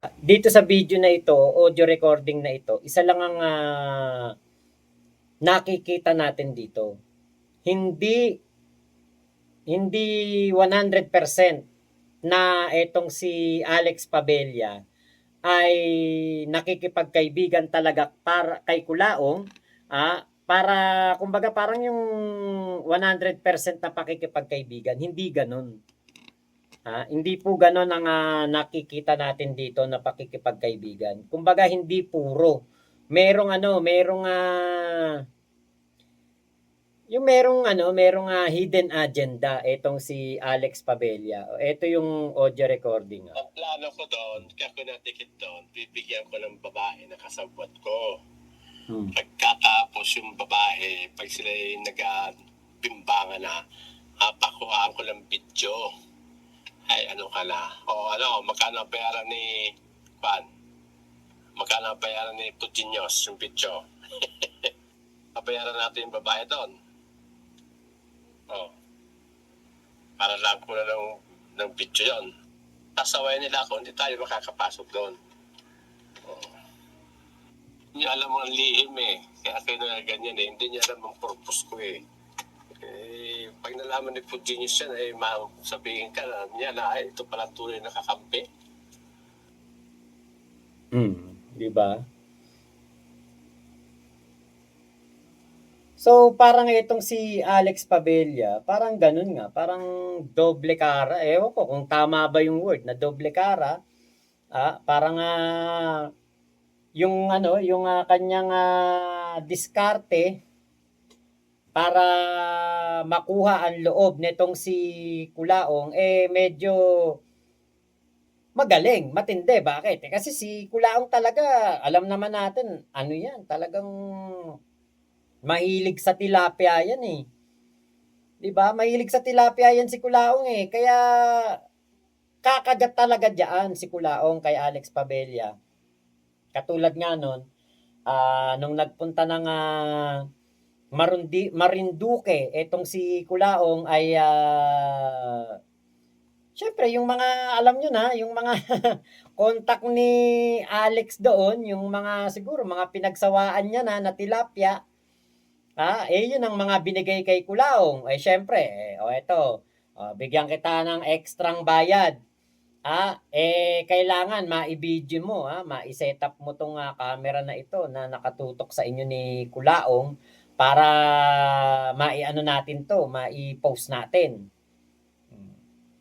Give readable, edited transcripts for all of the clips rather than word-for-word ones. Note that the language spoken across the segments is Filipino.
Dito sa video na ito, audio recording na ito, isa lang ang nakikita natin dito. Hindi hindi 100% na etong si Alex Pabella ay nakikipagkaibigan talaga para kay Kulaong, para kumbaga parang yung 100% na pakikipagkaibigan, hindi gano'n. Hindi po gano'n ang nakikita natin dito na pakikipagkaibigan. Kumbaga hindi puro. Merong yung merong hidden agenda etong si Alex Pabella. Ito yung audio recording. Ang plano ko doon, kaya ko natikit doon, bibigyan ko ng babae na kasabwat ko. Pagkatapos yung babae, pag sila nagbimbangan na, pakuhaan ko ng video. Ay, ano ka na? O ano, magkano ang bayaran ni Juan? Magkano ang bayaran ni Putinyos yung video? Pabayaran natin yung babae doon. Para lang ko na ng video yon. Tasaway nila ako, hindi tayo makakapasok doon. Hindi alam mo ang lihim eh. Kaya kayo na ganyan eh. Hindi niya alam ang purpose ko eh. Pag nalaman ni Puginius yan, sabihin ka na niya na ito pala tunay na kakampi. Di ba? So, parang itong si Alex Pabella, parang ganun nga, parang doble cara. Ewan ko kung tama ba yung word na doble cara. Parang yung kanyang diskarte para makuha ang loob nitong si Kulaong, medyo magaling, matindi. Bakit? Kasi si Kulaong talaga, alam naman natin, ano yan, talagang mahilig sa tilapia yan eh. 'Di ba? Mahilig sa tilapia yan si Kulaong eh. Kaya kakagat talaga diyan si Kulaong kay Alex Pabella. Katulad nga nun, nung nagpunta ng Marinduque, etong si Kulaong ay syempre yung mga alam nyo na, yung mga contact ni Alex doon, yung mga siguro mga pinagsawaan niya na tilapia. Yun ang mga binigay kay Kulaong. Syempre, eto, bigyan kita ng ekstrang bayad. Kailangan mai-video mo, mai-set up mo tong camera na ito na nakatutok sa inyo ni Kulaong para mai-ano natin to, mai-post natin.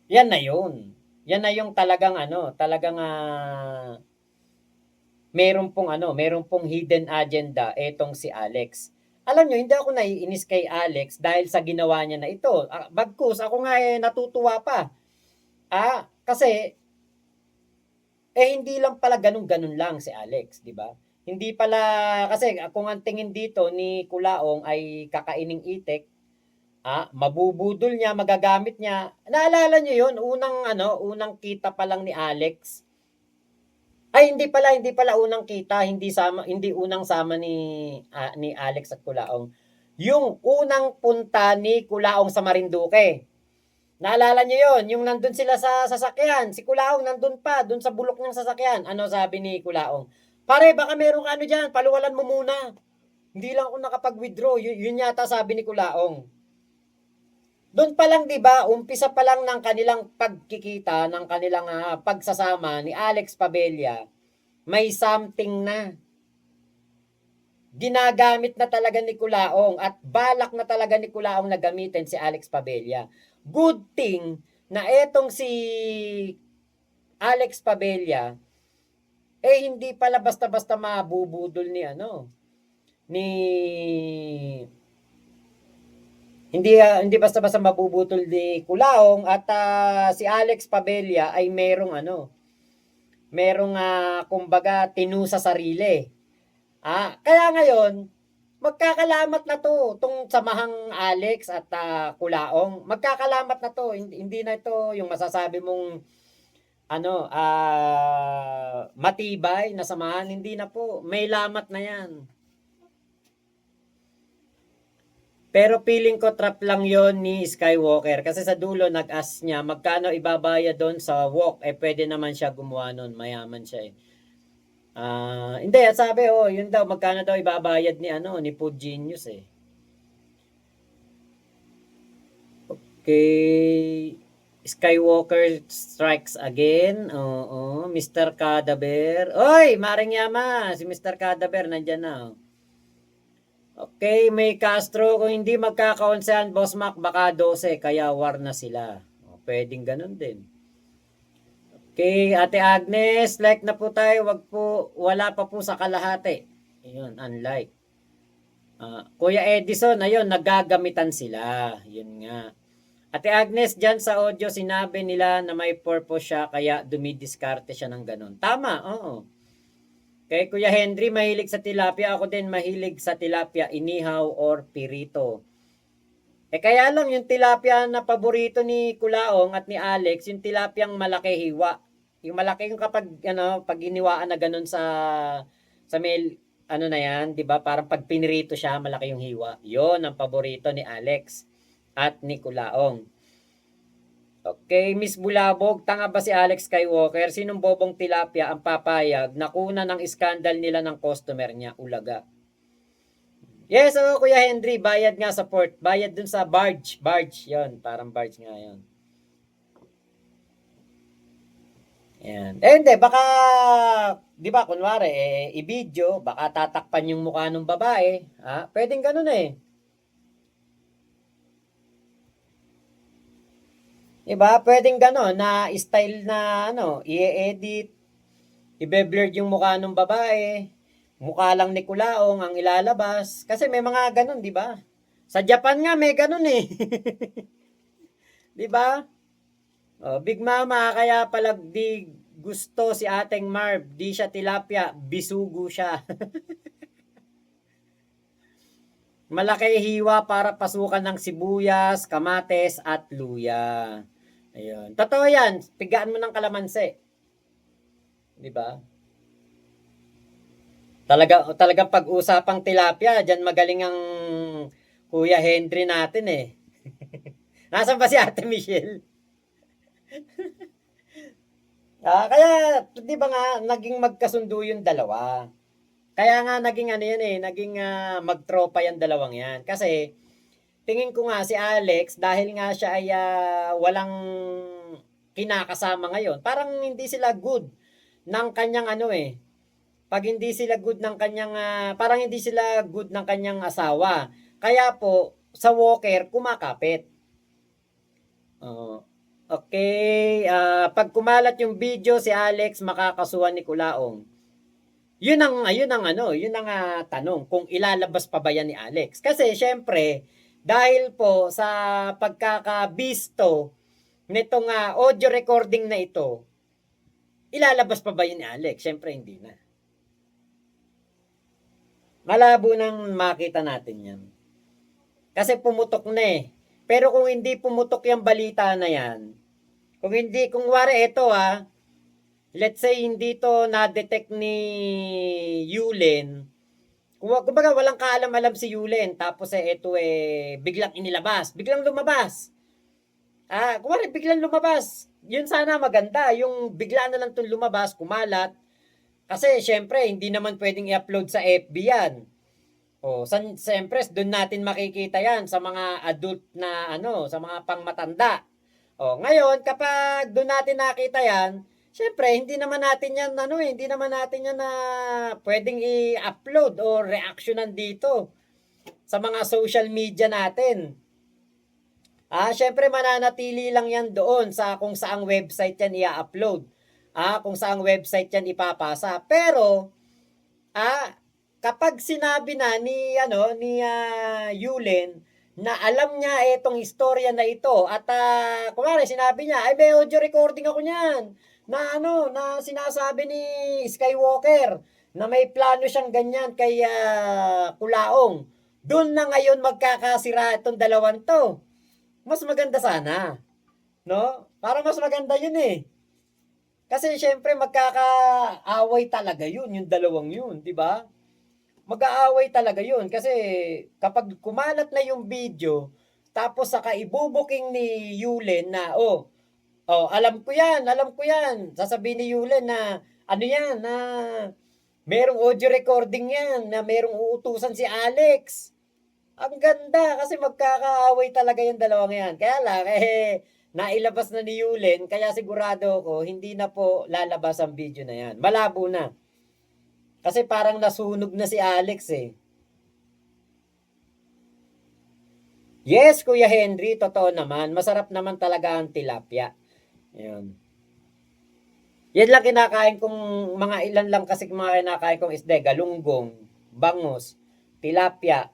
Yan na yun. Yan na yung talagang talagang meron pong hidden agenda etong si Alex. Alam nyo, hindi ako naiinis kay Alex dahil sa ginawa niya na ito. Bagkus, ako nga natutuwa pa. Kasi, hindi lang pala ganun-ganun lang si Alex, di ba? Hindi pala, kasi kung ang tingin dito ni Kulaong ay kakaining itik, mabubudol niya, magagamit niya. Naalala niyo yun, unang kita pa lang ni Alex. Hindi pala unang kita, hindi unang sama ni Alex at Kulaong. Yung unang punta ni Kulaong sa Marinduque. Naalala niyo yon, yung nandun sila sa sasakyan, si Kulaong nandun pa, dun sa bulok ng sasakyan. Ano sabi ni Kulaong? Pare, baka meron ka diyan, paluwalan mo muna. Hindi lang ako nakapag-withdraw. Yun yata sabi ni Kulaong. Doon pa lang 'di ba, umpisa pa lang ng kanilang pagkikita, ng kanilang pagsasama ni Alex Pabella, may something na. Ginagamit na talaga ni Kulaong at balak na talaga ni Kulaong na gamitin si Alex Pabella. Good thing na etong si Alex Pabella hindi pala basta-basta mabubudol ni hindi basta-basta mabubutol ni Kulaong at si Alex Pabella ay merong kumbaga tinu sa sarili. Kaya ngayon, magkakalamat na to, tong samahang Alex at Kulaong. Magkakalamat na to, hindi na ito yung masasabi mong matibay na samahan, hindi na po. May lamat na yan. Pero feeling ko trap lang yon ni Skywalker. Kasi sa dulo, nag-ask niya, magkano ibabayad doon sa walk? Eh, pwede naman siya gumawa nun. Mayaman siya eh. Hindi, at sabi, yun daw, magkano daw ibabayad ni, ni Food Genius eh. Okay. Skywalker strikes again. Oo, Mr. Cadaver. Oy, Maring Yama, si Mr. Cadaver nandyan na. Okay, may Castro, kung hindi magkakaunsahan, Boss Mac, baka 12, kaya war na sila. Pwedeng ganun din. Okay, Ate Agnes, like na po tayo, wala pa po sa kalahati. Ayun, unlike. Kuya Edison, ayun, naggagamitan sila. Yun nga. Ate Agnes, dyan sa audio, sinabi nila na may purpose siya, kaya dumidiskarte siya ng ganun. Tama, oo. Kay Kuya Henry, mahilig sa tilapia. Ako din mahilig sa tilapia, inihaw or pirito. Kaya lang yung tilapia na paborito ni Kulaong at ni Alex, yung tilapiang malaki hiwa. Yung malaki yung kapag, pag iniwaan na ganun sa may, na yan, di ba? Parang pag pinirito siya, malaki yung hiwa. Yon ang paborito ni Alex at ni Kulaong. Okay, Miss Bulabog, tanga ba si Alex Skywalker? Sinong bobong tilapia ang papayag na kuna ng iskandal nila ng customer niya, ulaga? Yes, Kuya Henry, bayad nga sa port. Bayad dun sa barge. Barge, yon, parang barge nga yon. Yan. Hindi, baka, di ba, kunwari, i-video, baka tatakpan yung mukha ng babae. Pwedeng ganun eh. Diba? Pwedeng gano'n na style na i-edit, i-blurred yung mukha ng babae, mukha lang ni Kulaong ang ilalabas. Kasi may mga gano'n, di ba? Sa Japan nga may gano'n eh. Di ba? Big Mama, kaya pala di gusto si Ating Marv, di siya tilapia, bisugo siya. Malaki hiwa para pasukan ng sibuyas, kamates at luya. Ayun. Totoo yan. Pigaan mo ng kalamansi. Di ba? Talagang pag-usapang tilapia, diyan magaling ang Kuya Henry natin eh. Nasaan ba si Ate Michelle? Kaya, di ba nga, naging magkasundo yung dalawa. Kaya nga naging naging magtropa yung dalawang yan. Kasi, tingin ko nga si Alex, dahil nga siya ay walang kinakasama ngayon, parang hindi sila good ng kanyang pag hindi sila good ng kanyang, parang hindi sila good ng kanyang asawa. Kaya po, sa Walker, kumakapit. Okay, pag kumalat yung video, si Alex makakasuhan ni Kulaong. Yun ang tanong, kung ilalabas pa ba yan ni Alex. Kasi syempre, dahil po sa pagkakabisto nitong audio recording na ito, ilalabas pa ba yun ni Alex? Syempre hindi na. Malabo nang makita natin yan. Kasi pumutok na eh. Pero kung hindi pumutok yung balita na yan, kung wari ito let's say hindi to na-detect ni Yulen, kumbaga walang kaalam-alam si Yulen, tapos ito biglang inilabas, biglang lumabas. Kumbaga biglang lumabas. Yun sana maganda, yung bigla na lang itong lumabas, kumalat. Kasi syempre, hindi naman pwedeng i-upload sa FB yan. Siyempre, doon natin makikita yan sa mga adult na sa mga pangmatanda. Ngayon, kapag doon natin nakita yan, syempre, hindi naman natin yan na pwedeng i-upload o reactionan dito sa mga social media natin. Syempre, mananatili lang yan doon sa kung saang website yan i-upload. Kung saang website yan ipapasa. Pero, kapag sinabi na ni Yulen na alam niya itong istorya na ito at kumare sinabi niya ay may audio recording ako niyan na sinasabi ni Skywalker na may plano siyang ganyan kay Kulaong. Doon na ngayon magkakasira itong dalawang to. Mas maganda sana. No? Para mas maganda yun eh. Kasi syempre magkakaaway talaga yun, yung dalawang yun, di ba? mag-aaway talaga yun. Kasi kapag kumalat na yung video, tapos saka ibubuking ni Yulen na, alam ko yan. Sasabihin ni Yulen na, ano yan, na merong audio recording yan, na merong uutusan si Alex. Ang ganda kasi magkakaaway talaga yung dalawang yan. Kaya lang, nailabas na ni Yulen, kaya sigurado ko, hindi na po lalabas ang video na yan. Malabo na. Kasi parang nasunog na si Alex eh. Yes, Kuya Henry, totoo naman. Masarap naman talaga ang tilapia. Ayun. Yan lang kinakain kong, mga ilan lang kasi mga kinakain kong isda. Galunggong, bangus, tilapia.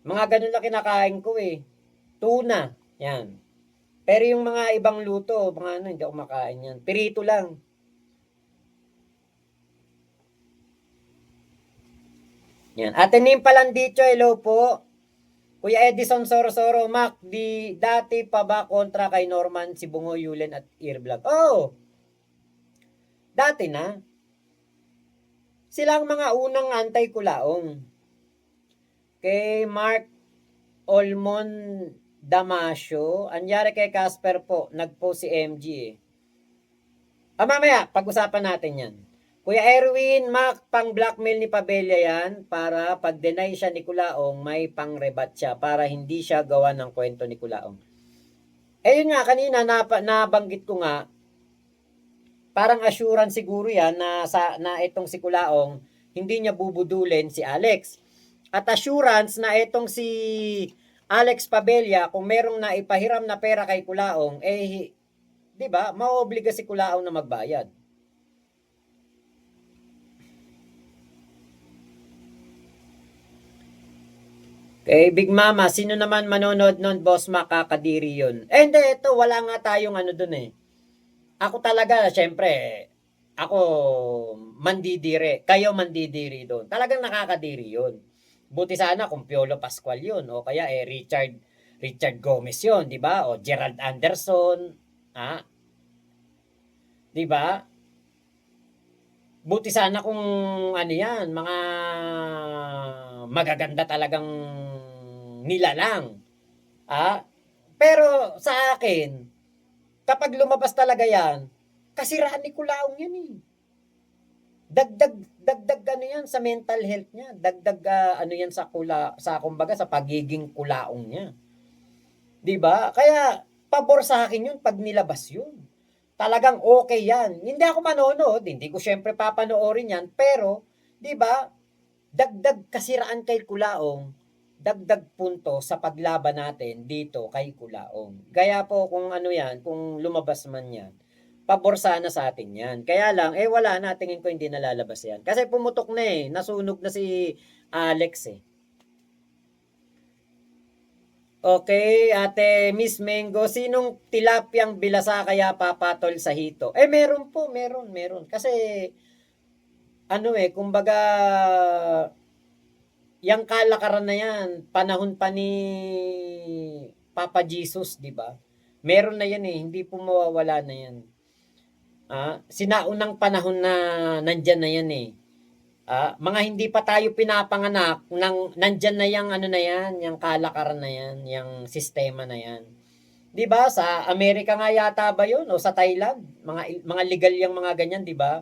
Mga ganun lang kinakain ko eh. Tuna, yan. Pero yung mga ibang luto, mga ano, hindi ako makain yan. Pirito lang. Yan. Ate Nim Palandicho, hello po. Kuya Edison Sorosoro, Mac, dati pa ba kontra kay Norman Sibungo, Yulen at Earvlog? Oh, dati na. Sila ang mga unang anti-kulaong. Kay Mark Olmon Damasio, anyari kay Casper po, nag-post si MG eh. Mamaya, pag-usapan natin yan. Kuya Erwin, Mac, pang-blackmail ni Pabella yan para pag-deny siya ni Kulaong, may pang-rebat siya para hindi siya gawa ng kwento ni Kulaong. Yun nga, kanina nabanggit ko nga, parang assurance siguro yan na itong si Kulaong, hindi niya bubudulin si Alex. At assurance na itong si Alex Pabella, kung merong naipahiram na pera kay Kulaong, di ba, maoobliga si Kulaong na magbayad. Okay, Big Mama, sino naman manonood nun, Boss Makakadiri yun? Hindi, ito, wala nga tayong ano dun eh. Ako talaga, syempre, ako mandidiri. Kayo mandidiri doon. Talagang nakakadiri yun. Buti sana kung Piolo Pascual yun. O kaya Richard Gomez yun, di ba? O Gerald Anderson. Di ba? Buti sana kung ano yan, mga magaganda talagang nilalang. Pero sa akin, kapag lumabas talaga yan, kasiraan ni Kulaong yan eh. Dagdag ano yan sa mental health niya. Dagdag ano yan sa kumbaga sa pagiging Kulaong niya. 'Di ba? Kaya pabor sa akin yun pag nilabas yun. Talagang okay yan. Hindi ako manonood, hindi ko syempre papanoorin yan, pero 'di ba? Dagdag kasiraan kay Kulaong, dagdag punto sa paglaban natin dito kay Kulaong. Kaya po kung ano yan, kung lumabas man yan, pabor sana sa atin yan. Kaya lang, wala na, tingin ko hindi nalalabas yan. Kasi pumutok na eh, nasunog na si Alex eh. Okay, Ate Miss Mengo, sinong tilapyang bilasa kaya papatol sa hito? Meron po, meron. Kasi, ano kumbaga, yang kalakaran na yan, panahon pa ni Papa Jesus, di ba? Meron na yan hindi po mawawala na yan. Sinaunang panahon na nandyan na yan eh. Mga hindi pa tayo pinapanganak, nandyan na yung ano na yan, yung kalakaran na yan, yung sistema na yan. 'Di ba? Sa Amerika nga yata ba 'yun o sa Thailand? Mga legal yung mga ganyan, 'di ba?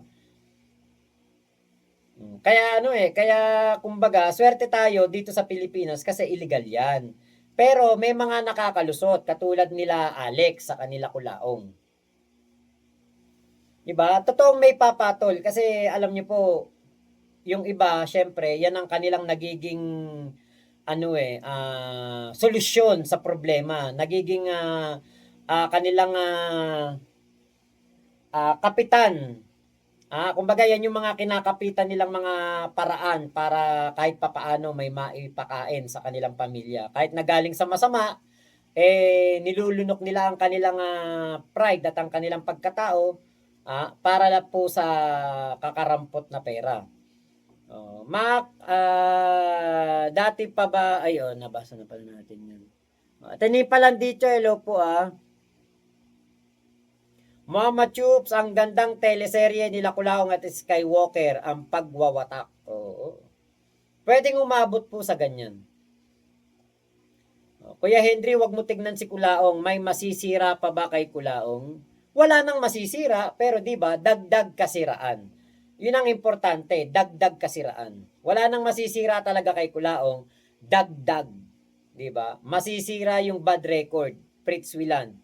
Kaya kaya kumbaga, swerte tayo dito sa Pilipinas kasi illegal 'yan. Pero may mga nakakalusot katulad nila Alex sa kanila Kulaong. 'Di ba? Totoong may papatol kasi alam niyo po, yung iba, syempre, yan ang kanilang nagiging solusyon sa problema. Nagiging kanilang kapitan. Kumbaga yan yung mga kinakapitan nilang mga paraan para kahit papaano may maipakain sa kanilang pamilya. Kahit nagaling sa masama, nilulunok nila ang kanilang pride at ang kanilang pagkatao para na po sa kakarampot na pera. Mac, dati pa ba, nabasa na pala natin yun. Tani pa lang dito, hello po Mama Chups, ang gandang teleserye nila Kulaong at Skywalker, ang pagwawatak. Oo. Pwedeng umabot po sa ganyan. Kuya Henry, wag mo tignan si Kulaong. May masisira pa ba kay Kulaong? Wala nang masisira, pero 'di ba, dagdag kasiraan. 'Yun ang importante, dagdag kasiraan. Wala nang masisira talaga kay Kulaong, dagdag, 'di ba? Masisira yung bad record, Fritz Wieland.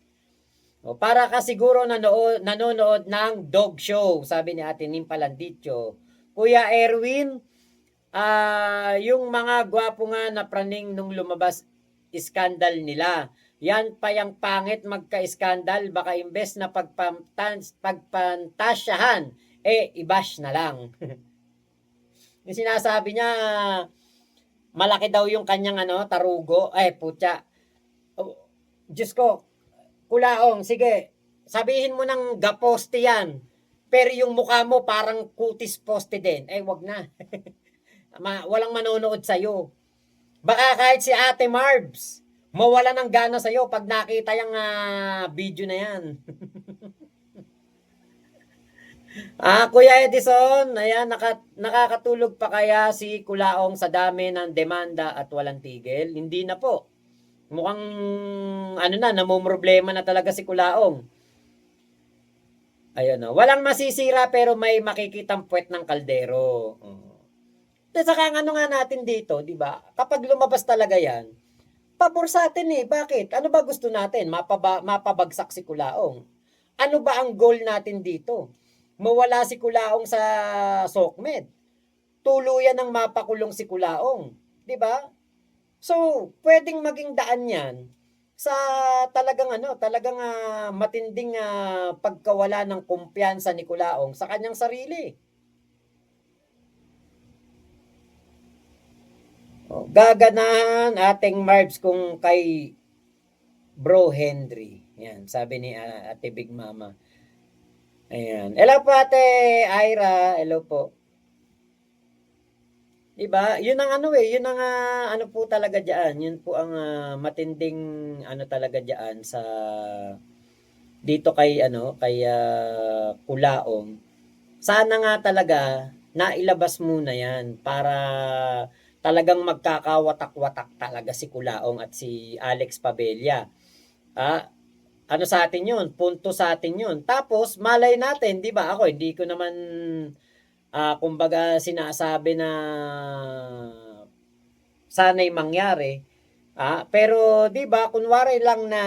O, para ka siguro nanonood ng dog show, sabi ni Ate Nim Palandicho. Kuya Erwin, yung mga gwapo nga na praning nung lumabas iskandal nila. Yan pa yung pangit magka-iskandal, baka imbes na pagpantasyahan, ibash na lang. Yung sinasabi niya, malaki daw yung kanyang tarugo. Putya. Oh, Diyos ko, Kulaong, sige, sabihin mo ng gaposte yan. Pero yung mukha mo parang kutis poste din. Wag na. Walang manonood sa'yo. Baka kahit si Ate Marbs, mawala ng gana sa'yo pag nakita yung video na yan. Kuya Edison, ayan, nakakatulog pa kaya si Kulaong sa dami ng demanda at walang tigil? Hindi na po. Mukhang namumroblema na talaga si Kulaong. Ayun o. Walang masisira pero may makikitang puwet ng kaldero. Saka nga natin dito, di ba? Kapag lumabas talaga yan, pabor sa atin Bakit? Ano ba gusto natin? Mapabagsak si Kulaong. Ano ba ang goal natin dito? Mawala si Kulaong sa SOCMED. Tuluyan ng mapakulong si Kulaong. Di ba? So, pwedeng maging daan yan sa talagang matinding pagkawala ng kumpiyansa ni Kulaong sa kanyang sarili. Gaganahan ating Marbs kung kay Bro Henry. Yan, sabi ni Ate Big Mama. Ayan. Hello po Ate Ira. Hello po. Diba? Yun ang yun ang po talaga diyan. Yun po ang matinding talaga diyan sa dito kay Kulaong. Sana nga talaga nailabas muna yan para talagang magkakawatak-watak talaga si Kulaong at si Alex Pabella. Sa atin yun, punto sa atin yun. Tapos, malay natin, di ba, ako, hindi ko naman, kumbaga, sinasabi na sana'y mangyari. Pero, di ba, kunwari lang na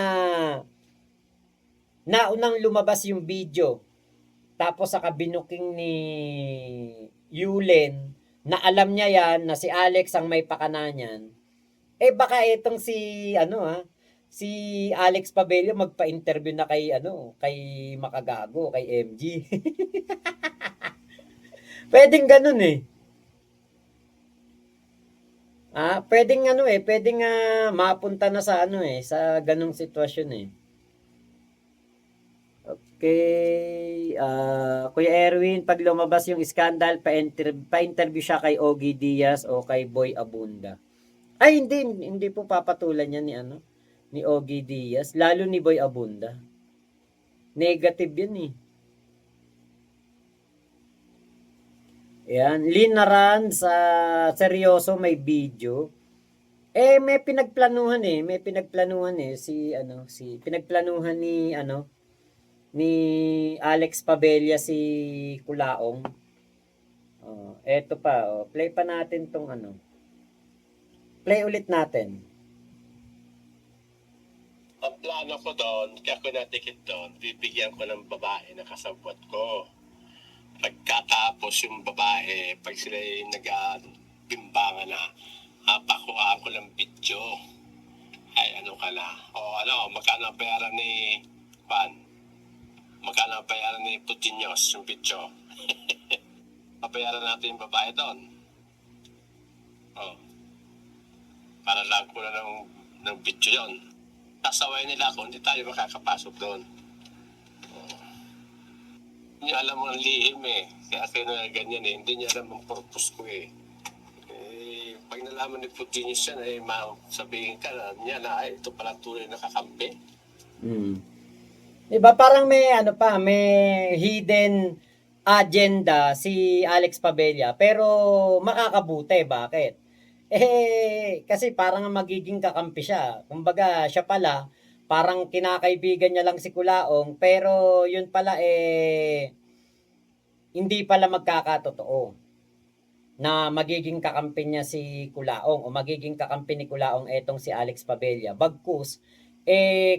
naunang lumabas yung video, tapos sa binuking ni Yulen, na alam niya yan, na si Alex ang may pakana niyan, baka itong si Alex Pabella magpa-interview na kay Makagago, kay MG. Pwedeng ganun pwedeng mapunta na sa sa ganung sitwasyon Okay, Kuya Erwin, pag lumabas yung scandal, pa-interview siya kay Ogie Diaz o kay Boy Abunda. Hindi po papatulan yan ni Ogie Diaz, lalo ni Boy Abunda. Negative yan Yan, linaran sa seryoso may video. May pinagplanuhan si pinagplanuhan ni Alex Pabella si Kulaong. Eto pa, play pa natin tong Play ulit natin. Ang plano ko doon, kaya ko natikit doon, bibigyan ko ng babae na kasabwat ko. Pagkatapos yung babae, pag sila nagbimbangan na, pakuhaan ko ng video. Magkano ang bayaran ni magkano ang bayaran ni Putinyos yung video. Pabayaran natin yung babae doon. Para lang ko na ng video yon. Sasaway nila ako, hindi tayo makakapasok doon. Hindi niya alam ang lihim Kaya kayo na ganyan Hindi niya alam ang purpose ko pag nalaman ni Putinyos yan, sabihin ka na niya na ito pala tunay na kakampi. 'Di ba parang may ano pa, may hidden agenda si Alex Pabella pero makakabuti. Bakit? Kasi parang magiging kakampi siya. Kumbaga siya pala parang kinakaibigan niya lang si Kulaong pero yun pala hindi pala magkakatotoo na magiging kakampi niya si Kulaong o magiging kakampi ni Kulaong etong si Alex Pabella. Bagkus,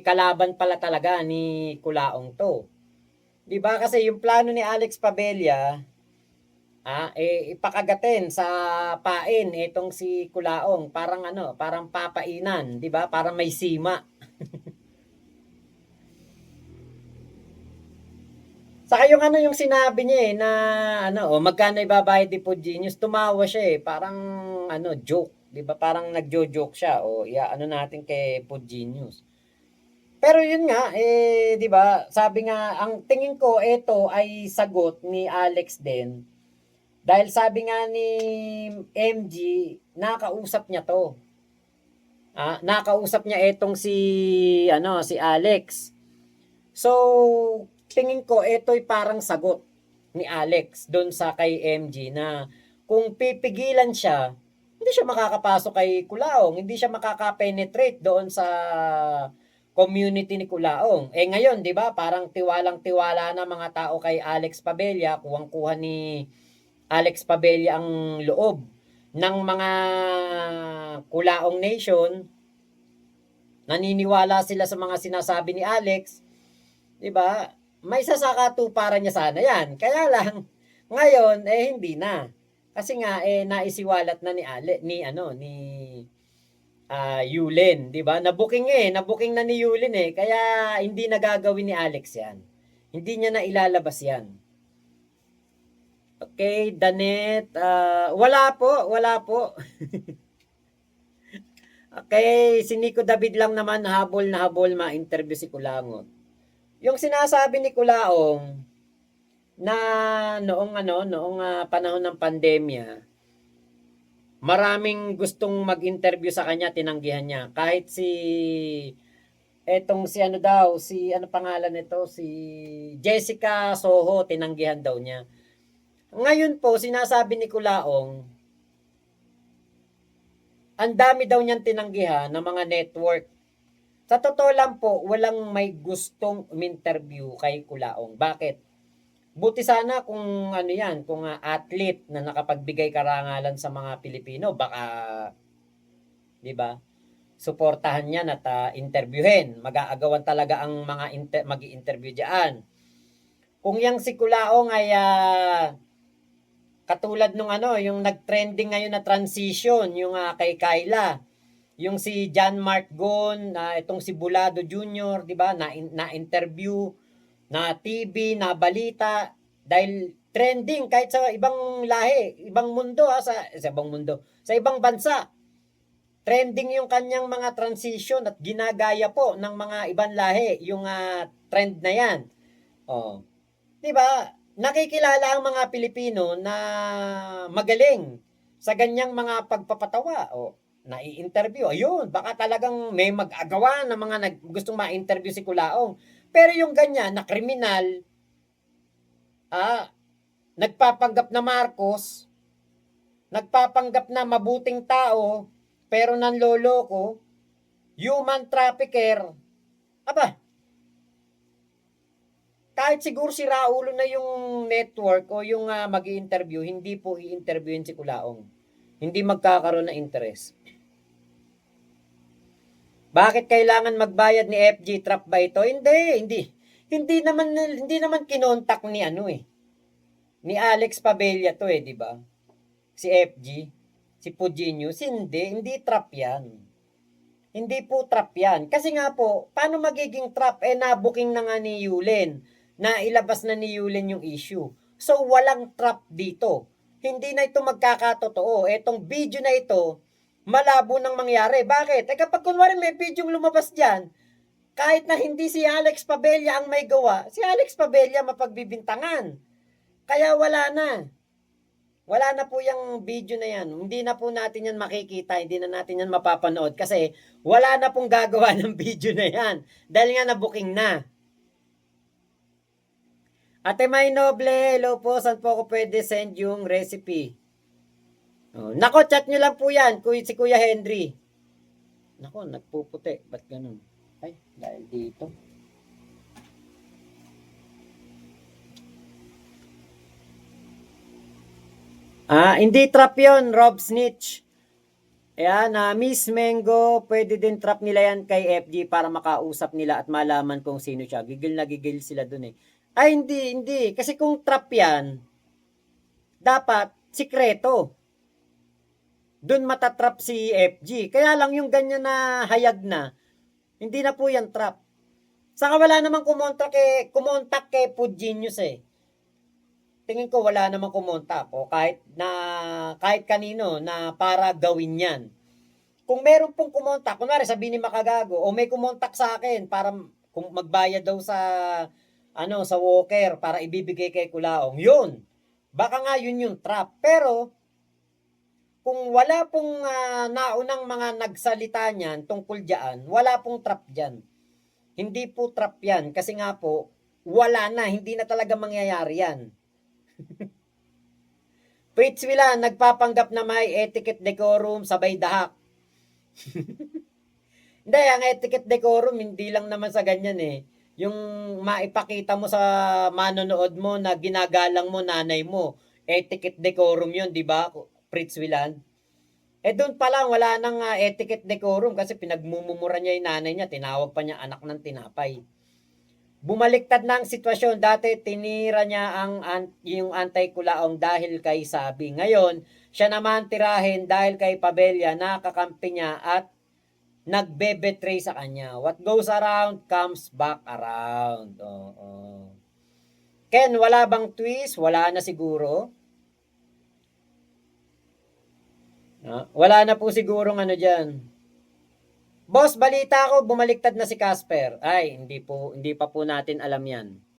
kalaban pala talaga ni Kulaong to. 'Di ba kasi yung plano ni Alex Pabella, ipakagatin sa pain etong si Kulaong. Parang ano, parang papainan, 'di ba? Para may sima. Saka yung ano yung sinabi niya na ano, magkano ibabayad ni Food Genius, tumawa siya parang ano, joke, 'di ba? Parang nagjo-joke siya o ano natin kay Food Genius. Pero yun nga, 'di ba? Sabi nga, ang tingin ko ito ay sagot ni Alex din. Dahil sabi nga ni MG, nakausap niya to. Nakausap niya etong si ano, si Alex. So, tingin ko ito'y parang sagot ni Alex doon sa kay MG na kung pipigilan siya, hindi siya makakapasok kay Kulaong, hindi siya makaka-penetrate doon sa community ni Kulaong. Ngayon, 'di ba? Parang tiwalang-tiwala na mga tao kay Alex Pabella, kuwang-kuha ni Alex Pabella ang loob ng mga Kulaong Nation. Naniniwala sila sa mga sinasabi ni Alex, 'di ba? May sasakatuparan niya sana 'yan. Kaya lang ngayon hindi na. Kasi nga naisiwalat na ni Yulin, 'di ba? Nabuking na ni Yulin kaya hindi na gagawin ni Alex 'yan. Hindi niya na ilalabas 'yan. Okay, Danet, wala po. Okay, si Nico David lang naman habol na habol ma-interview si Kulangot. Yung sinasabi ni Kulaong na noong panahon ng pandemya, maraming gustong mag-interview sa kanya, tinanggihan niya. Kahit si ano daw, si ano pangalan nito, si Jessica Soho, tinanggihan daw niya. Ngayon po, sinasabi ni Kulaong, ang dami daw niyang tinanggihan ng mga network. Sa totoo lang po, walang may gustong uminterview kay Kulaong. Bakit? Buti sana kung ano yan, kung athlete na nakapagbigay karangalan sa mga Pilipino, baka, di ba, suportahan niyan at interviewin. Mag-aagawan talaga ang mga mag-i-interview diyan. Kung yang si Kulaong ay katulad nung yung nag-trending ngayon na transition, yung kay Kyla, yung si John Mark Gon, itong si Bulado Jr., 'di ba? Na-interview, na TV, na balita dahil trending kahit sa ibang lahi, ibang mundo sa ibang mundo, sa ibang bansa. Trending yung kanyang mga transition at ginagaya po ng mga ibang lahi yung trend na 'yan. Oh. 'Di ba? Nakikilala ang mga Pilipino na magaling sa ganyang mga pagpapatawa o nai-interview. Ayun, baka talagang may mag-agawa ng mga gustong ma-interview si Kulaong. Pero yung ganyan na kriminal, nagpapanggap na Marcos, nagpapanggap na mabuting tao, pero nanloloko, human trafficker, aba, kahit siguro si Raulo na yung network o yung mag-i-interview, hindi po i-interviewin si Kulaong. Hindi magkakaroon ng interest. Bakit kailangan magbayad ni FG? Trap ba ito? Hindi. Hindi naman kinontak ni ni Alex Pabella to di ba? Si FG, si Puginius, hindi trap 'yan. Hindi po trap 'yan. Kasi nga po, paano magiging trap nabuking na nga ni Yulin, na ilabas na ni Yulin yung issue. So walang trap dito. Hindi na ito magkakatotoo. Etong video na ito, malabo nang mangyari. Bakit? Kapag kunwari may video lumabas diyan, kahit na hindi si Alex Pabella ang may gawa, si Alex Pabella mapagbibintangan. Kaya wala na. Wala na po yung video na yan. Hindi na po natin yan makikita. Hindi na natin yan mapapanood. Kasi wala na pong gagawa ng video na yan. Dahil nga na-booking na. Ate May Noble, hello po. Saan po ako pwede send yung recipe? Oh, nako, chat nyo lang po yan, si Kuya Henry. Nako, nagpuputi. Ba't ganun? Ay, dahil dito. Hindi trap yon, Rob Snitch. Ayan, Miss Mango, pwede din trap nila yan kay FG para makausap nila at malaman kung sino siya. Gigil na gigil sila dun eh. Ay, hindi. Kasi kung trap yan, dapat sikreto. Dun matatrap si FG. Kaya lang yung ganyan na hayag na, hindi na po yan trap. Saka wala namang kumontak kay Food Genius eh. Tingin ko wala namang kumontak o kahit kanino na para gawin yan. Kung meron pong kumontak, kunwari sabihin ni Makagago, o may kumontak sa akin para kung magbayad daw sa Walker para ibibigay kay Kulaong, yun. Baka nga yun yung trap. Pero, kung wala pong naunang mga nagsalita niyan tungkol diyan, wala pong trap diyan. Hindi po trap yan. Kasi nga po, wala na. Hindi na talaga mangyayari yan. Fritz Willa, nagpapanggap na may etiquette decorum sabay dahak. Hindi, ang etiquette decorum, hindi lang naman sa ganyan eh. Yung maipakita mo sa manonood mo na ginagalang mo nanay mo, etiquette decorum yun, di ba, Fritz Willan? Doon pa lang, wala nang etiquette decorum kasi pinagmumura niya yung nanay niya, tinawag pa niya anak ng tinapay. Bumaliktad na ang sitwasyon. Dati tinira niya yung anti-Kulaong dahil kay Sabi. Ngayon, siya naman tirahin dahil kay Pabella na kakampi niya at nagbe-betray sa kanya. What goes around comes back around. Oo. Ken, wala bang twist? Wala na siguro. Wala na po sigurong ano dyan. Boss, balita ko, bumaliktad na si Casper. Ay, hindi pa po natin alam yan.